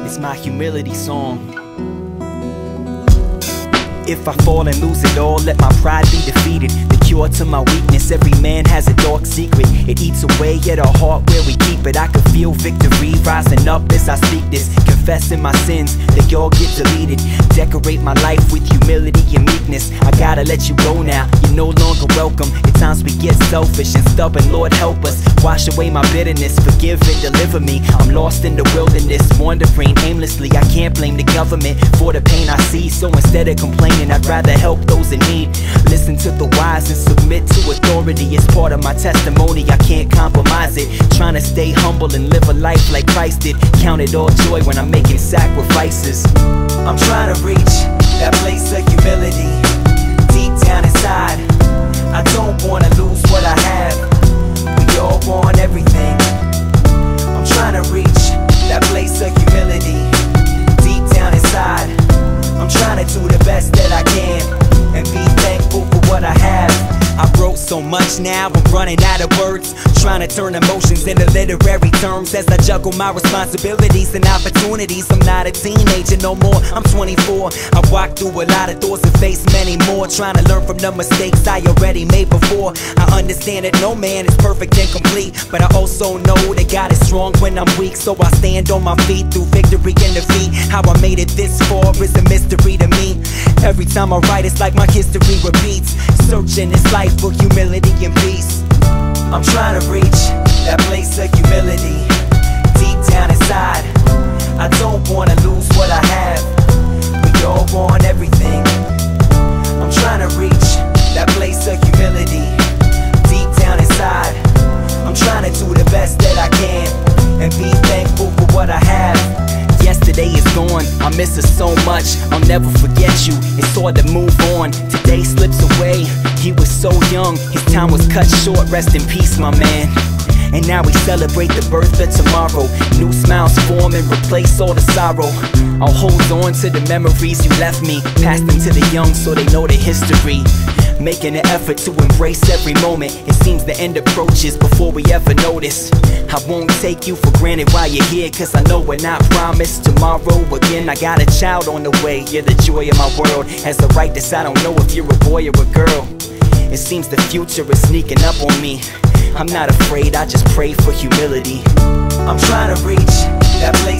It's my humility song. If I fall and lose it all, let my pride be defeated. The cure to my weakness, every man has a dark secret. It eats away at our heart where we keep it. I can feel victory rising up as I speak this. Confessing my sins, they all get deleted. Decorate my life with humility and meekness. I gotta let you go now, you're no longer welcome. At times we get selfish and stubborn, Lord help us. Wash away my bitterness, forgive and deliver me. I'm lost in the wilderness, wandering aimlessly. I can't blame the government for the pain I see. So instead of complaining, I'd rather help those in need. Listen to the wise and submit to authority. It's part of my testimony, I can't compromise it. Trying to stay humble and live a life like Christ did. Count it all joy when I'm making sacrifices. I'm trying to reach that place of humility deep down inside. I don't wanna lose what I have. We all want everything. I'm trying to reach that place of humility deep down inside. I'm trying to do the best that I can and be thankful for what I have. I wrote so much now, I'm running out of words. Trying to turn emotions into literary terms as I juggle my responsibilities and opportunities. I'm not a teenager no more, I'm 24. I've walked through a lot of doors and faced many more. Trying to learn from the mistakes I already made before. I understand that no man is perfect and complete, but I also know that God is strong when I'm weak. So I stand on my feet through victory and defeat. How I made it this far is a mystery to me. Every time I write, it's like my history repeats. Searching this life for humility and peace. I'm trying to reach that place of humility deep down inside. I don't wanna lose what I have. We all want everything. I'm trying to reach that place of humility deep down inside. I'm trying to do the best that I can and be thankful for what I have. Yesterday is gone, I miss her so much, I'll never forget you. It's hard to move on, today slips away. He was so young, his time was cut short. Rest in peace, my man. And now we celebrate the birth of tomorrow. New smiles form and replace all the sorrow. I'll hold on to the memories you left me. Pass them to the young so they know the history. Making an effort to embrace every moment. It seems the end approaches before we ever notice. I won't take you for granted while you're here, cause I know we're not promised tomorrow again. I got a child on the way, you're the joy of my world. Has the right to I don't know if you're a boy or a girl. It seems the future is sneaking up on me. I'm not afraid, I just pray for humility. I'm trying to reach that place